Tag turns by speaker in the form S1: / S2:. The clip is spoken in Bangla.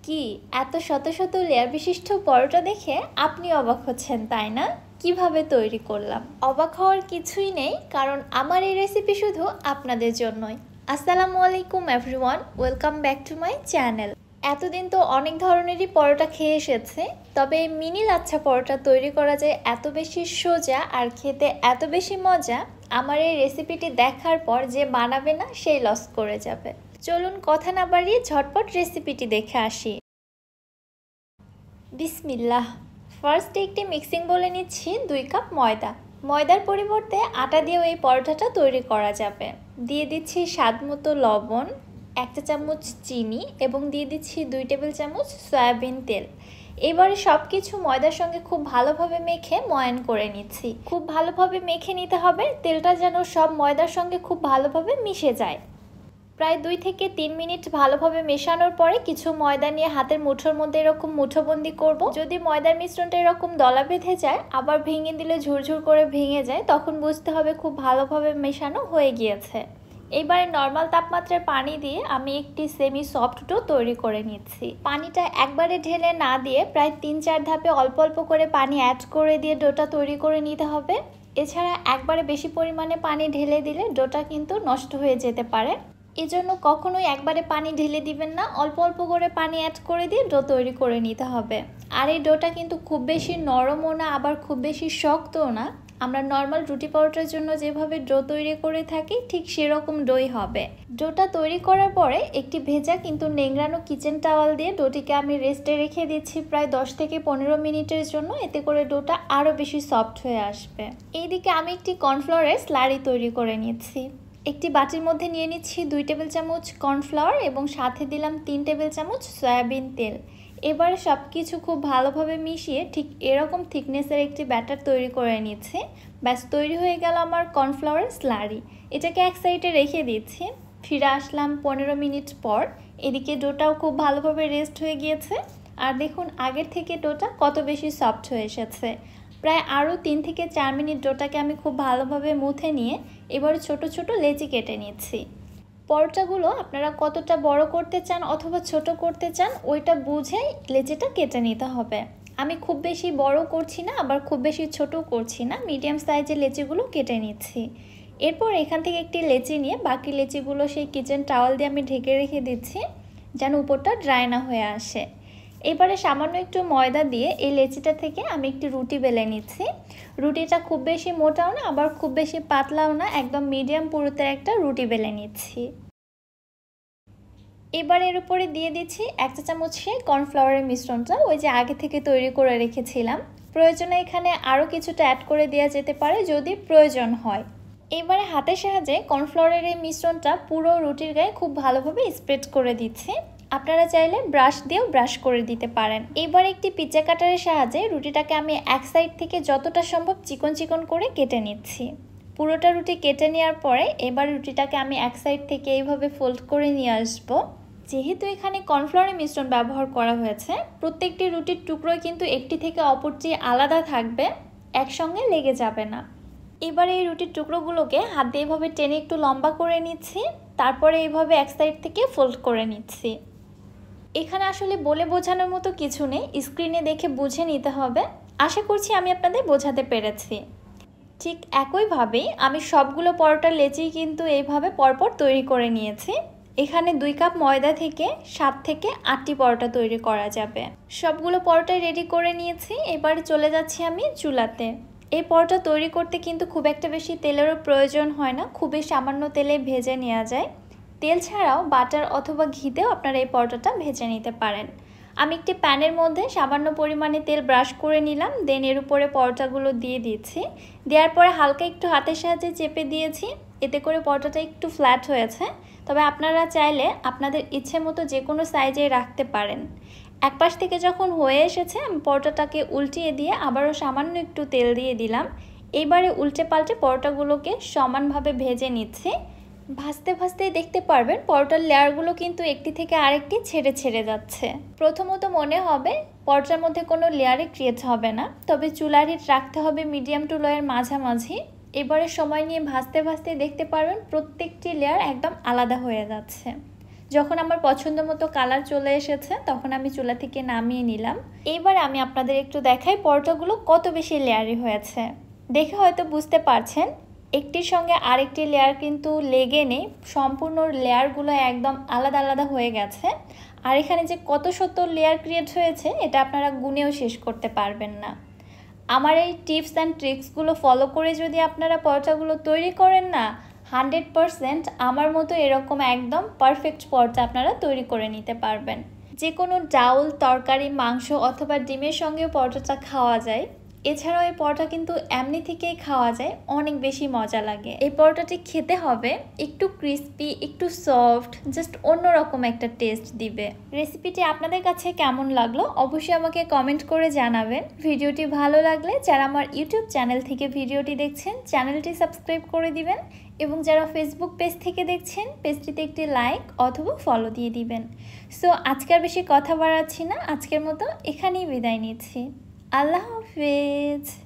S1: কি এত শত শত লেয়ার বিশিষ্ট পরোটা দেখে আপনি অবাক হচ্ছেন তাই না? কিভাবে তৈরি করলাম? অবাক হওয়ার কিছুই নেই, কারণ আমার এই রেসিপি শুধু আপনাদের জন্যই। আসসালামু আলাইকুম everyone, welcome back to my channel. এতদিন তো অনেক ধরনেরই পরোটা খেয়ে এসেছে, তবে এই মিনি লাচ্ছা পরোটা তৈরি করা যায় এত বেশি সোজা আর খেতে এত বেশি মজা, আমার এই রেসিপিটি দেখার পর যে বানাবে না সেই লস করে যাবে। চলুন কথা না বাড়িয়ে ঝটপট রেসিপিটি দেখে আসি। বিসমিল্লাহ। ফার্স্টে একটি মিক্সিং বলে নিচ্ছি 2 কাপ ময়দা। ময়দার পরিবর্তে আটা দিয়েও এই পরোটাটা তৈরি করা যাবে। দিয়ে দিচ্ছি স্বাদ মতো লবণ, 1 চা চামচ চিনি এবং দিয়ে দিচ্ছি 2 টেবিল চামচ সয়াবিন তেল। এবারে সব কিছু ময়দার সঙ্গে খুব ভালোভাবে মেখে ময়ান করে নিচ্ছি। খুব ভালোভাবে মেখে নিতে হবে, তেলটা যেন সব ময়দার সঙ্গে খুব ভালোভাবে মিশে যায়। প্রায় 2 থেকে 3 মিনিট ভালোভাবে মেশানোর পরে কিছু ময়দা নিয়ে হাতের মুঠোর মধ্যে এরকম মুঠোবন্দি করব। যদি ময়দার মিশ্রণটা এরকম দলা বেঁধে যায়, আবার ভেঙে দিলে ঝুরঝুর করে ভেঙে যায়, তখন বুঝতে হবে খুব ভালোভাবে মেশানো হয়ে গিয়েছে। এবারে নর্মাল তাপমাত্রার পানি দিয়ে আমি একটি সেমি সফট ডো তৈরি করে নিচ্ছি। পানিটা একবারে ঢেলে না দিয়ে প্রায় 3-4 ধাপে অল্প অল্প করে পানি অ্যাড করে দিয়ে ডোটা তৈরি করে নিতে হবে। এছাড়া একবারে বেশি পরিমাণে পানি ঢেলে দিলে ডোটা কিন্তু নষ্ট হয়ে যেতে পারে। এজন্য কখনোই একবারে পানি ঢেলে দিবেন না, অল্প অল্প করে পানি অ্যাড করে দিয়ে ডো তৈরি করে নিতে হবে। আর এই ডোটা কিন্তু খুব বেশি নরমও না, আবার খুব বেশি শক্তও না। আমরা নর্মাল রুটি পরোটার জন্য যেভাবে ডো তৈরি করে থাকি ঠিক সেরকম ডোই হবে। ডোটা তৈরি করার পরে একটি ভেজা কিন্তু নেংড়ানো কিচেন টাওয়াল দিয়ে ডোটিকে আমি রেস্টে রেখে দিচ্ছি প্রায় 10 থেকে 15 মিনিটের জন্য। এতে করে ডোটা আরও বেশি সফট হয়ে আসবে। এইদিকে আমি একটি কর্নফ্লাওয়ারের স্লারি তৈরি করে নিচ্ছি। একটি বাটির মধ্যে নিয়ে নিচ্ছি 2 টেবিল চামচ কর্নফ্লাওয়ার এবং সাথে দিলাম 3 টেবিল চামচ সয়াবিন তেল। এবারে সব কিছু খুব ভালোভাবে মিশিয়ে ঠিক এরকম থিকনেসের একটি ব্যাটার তৈরি করে নিচ্ছি। ব্যাস তৈরি হয়ে গেল আমার কর্নফ্লাওয়ারের স্লারি। এটাকে এক সাইডে রেখে দিচ্ছি। ফিরে আসলাম 15 মিনিট পর। এদিকে ডোটাও খুব ভালোভাবে রেস্ট হয়ে গিয়েছে। আর দেখুন আগের থেকে ডোটা কত বেশি সফট হয়ে এসেছে। প্রায় আরও 3 থেকে 4 মিনিট ডোটাকে আমি খুব ভালোভাবে মুথে নিয়ে এবারে ছোট ছোট লেচি কেটে নিচ্ছি। পরোটাগুলো আপনারা কতটা বড় করতে চান অথবা ছোট করতে চান ওইটা বুঝেই লেচিটা কেটে নিতে হবে। আমি খুব বেশি বড় করছি না, আবার খুব বেশি ছোটও করছি না, মিডিয়াম সাইজের লেচিগুলো কেটে নিচ্ছি। এরপর এখান থেকে একটি লেচি নিয়ে বাকি লেচিগুলো সেই কিচেন টাওয়াল দিয়ে আমি ঢেকে রেখে দিচ্ছি, যেন উপরটা ড্রাই না হয়ে আসে। এবারে সামান্য একটু ময়দা দিয়ে এই লেচিটা থেকে আমি একটি রুটি বেলে নিচ্ছি। রুটিটা খুব বেশি মোটাও না, আবার খুব বেশি পাতলাও না, একদম মিডিয়াম পুরুতের একটা রুটি বেলে নিচ্ছি। এবার এর উপরে দিয়ে দিচ্ছি 1 চা চামচ কর্নফ্লাওয়ারের মিশ্রণটা, ওই যে আগে থেকে তৈরি করে রেখেছিলাম। প্রয়োজনে এখানে আরও কিছুটা অ্যাড করে দেওয়া যেতে পারে যদি প্রয়োজন হয়। এবারে হাতের সাহায্যে কর্নফ্লাওয়ারের এই মিশ্রণটা পুরো রুটির গায়ে খুব ভালোভাবে স্প্রেড করে দিচ্ছি। আপনারা চাইলে ব্রাশ দিয়েও ব্রাশ করে দিতে পারেন। এবার একটি পিৎজা কাটারের সাহায্যে রুটিটাকে আমি এক সাইড থেকে যতটা সম্ভব চিকন চিকন করে কেটে নিচ্ছি। পুরোটা রুটি কেটে নেওয়ার পরে এবার রুটিটাকে আমি এক সাইড থেকে এইভাবে ফোল্ড করে নিয়ে আসবো। যেহেতু এখানে কর্নফ্লাওয়ারের মিশ্রণ ব্যবহার করা হয়েছে, প্রত্যেকটি রুটির টুকরোই কিন্তু একটি থেকে অপরটি আলাদা থাকবে, একসঙ্গে লেগে যাবে না। এবারে এই রুটির টুকরোগুলোকে হাত দিয়ে এভাবে টেনে একটু লম্বা করে নিচ্ছি, তারপরে এইভাবে এক সাইড থেকে ফোল্ড করে নিচ্ছি। এখানে আসলে বলে বোঝানোর মতো কিছু নেই, স্ক্রিনে দেখে বুঝে নিতে হবে। আশা করছি আমি আপনাদের বোঝাতে পেরেছি। ঠিক একইভাবেই আমি সবগুলো পরোটার লেচি কিন্তু এইভাবে পরপর তৈরি করে নিয়েছি। এখানে 2 কাপ ময়দা থেকে 7 থেকে 8টি পরোটা তৈরি করা যাবে। সবগুলো পরোটাই রেডি করে নিয়েছি। এবার চলে যাচ্ছি আমি চুলাতে। এই পরোটা তৈরি করতে কিন্তু খুব একটা বেশি তেলেরও প্রয়োজন হয় না, খুবই সামান্য তেলে ভেজে নেওয়া যায়। তেল ছাড়াও বাটার অথবা ঘিতেও আপনারা এই পরোটাটা ভেজে নিতে পারেন। আমি একটি প্যানের মধ্যে সামান্য পরিমাণে তেল ব্রাশ করে নিলাম, দেন এর উপরে পরোটাগুলো দিয়ে দিচ্ছি। দেওয়ার পরে হালকা একটু হাতের সাহায্যে চেপে দিয়েছি, এতে করে পরোটাটা একটু ফ্ল্যাট হয়েছে। তবে আপনারা চাইলে আপনাদের ইচ্ছে মতো যে কোনো সাইজে রাখতে পারেন। এক পাশ থেকে যখন হয়ে এসেছে আমি পরোটাটাকে উল্টিয়ে দিয়ে আবারও সামান্য একটু তেল দিয়ে দিলাম। এইবারে উল্টে পাল্টে পরোটাগুলোকে সমানভাবে ভেজে নিচ্ছি। ভাজতে ভাজতেই দেখতে পারবেন পরোটার লেয়ারগুলো কিন্তু একটি থেকে আরেকটি ছেড়ে ছেড়ে যাচ্ছে। প্রথমত মনে হবে পরোটার মধ্যে কোনো লেয়ারই ক্রিয়েট হবে না, তবে চুলার হিট রাখতে হবে মিডিয়াম টু লোয়ের মাঝামাঝি। এবারে সময় নিয়ে ভাজতে ভাজতে দেখতে পারবেন প্রত্যেকটি লেয়ার একদম আলাদা হয়ে যাচ্ছে। যখন আমার পছন্দ মতো কালার চলে এসেছে তখন আমি চুলা থেকে নামিয়ে নিলাম। এইবার আমি আপনাদের একটু দেখাই পরোটাগুলো কত বেশি লেয়ারি হয়েছে। দেখে হয়তো বুঝতে পারছেন একটির সঙ্গে আরেকটি লেয়ার কিন্তু লেগে নেই, সম্পূর্ণ লেয়ারগুলো একদম আলাদা আলাদা হয়ে গেছে। আর এখানে যে কত শত লেয়ার ক্রিয়েট হয়েছে এটা আপনারা গুনেও শেষ করতে পারবেন না। আমার এই টিপস অ্যান্ড ট্রিক্সগুলো ফলো করে যদি আপনারা পরোটাগুলো তৈরি করেন না, 100% আমার মতো এরকম একদম পারফেক্ট পরোটা আপনারা তৈরি করে নিতে পারবেন। যে কোনো ডাউল, তরকারি, মাংস অথবা ডিমের সঙ্গেও পরোটাটা খাওয়া যায়। এছাড়াও এই পরোটা কিন্তু এমনি থেকেই খাওয়া যায়, অনেক বেশি মজা লাগে। এই পরোটাটি খেতে হবে একটু ক্রিস্পি, একটু সফট, জাস্ট অন্যরকম একটা টেস্ট দিবে। রেসিপিটি আপনাদের কাছে কেমন লাগলো অবশ্যই আমাকে কমেন্ট করে জানাবেন। ভিডিওটি ভালো লাগলে যারা আমার ইউটিউব চ্যানেল থেকে ভিডিওটি দেখছেন চ্যানেলটি সাবস্ক্রাইব করে দিবেন, এবং যারা ফেসবুক পেজ থেকে দেখছেন পেজটিতে একটি লাইক অথবা ফলো দিয়ে দিবেন। সো আজকে আর বেশি কথা বাড়াচ্ছি না, আজকের মতো এখানেই বিদায় নিচ্ছি। আল্লাহ হাফেজ।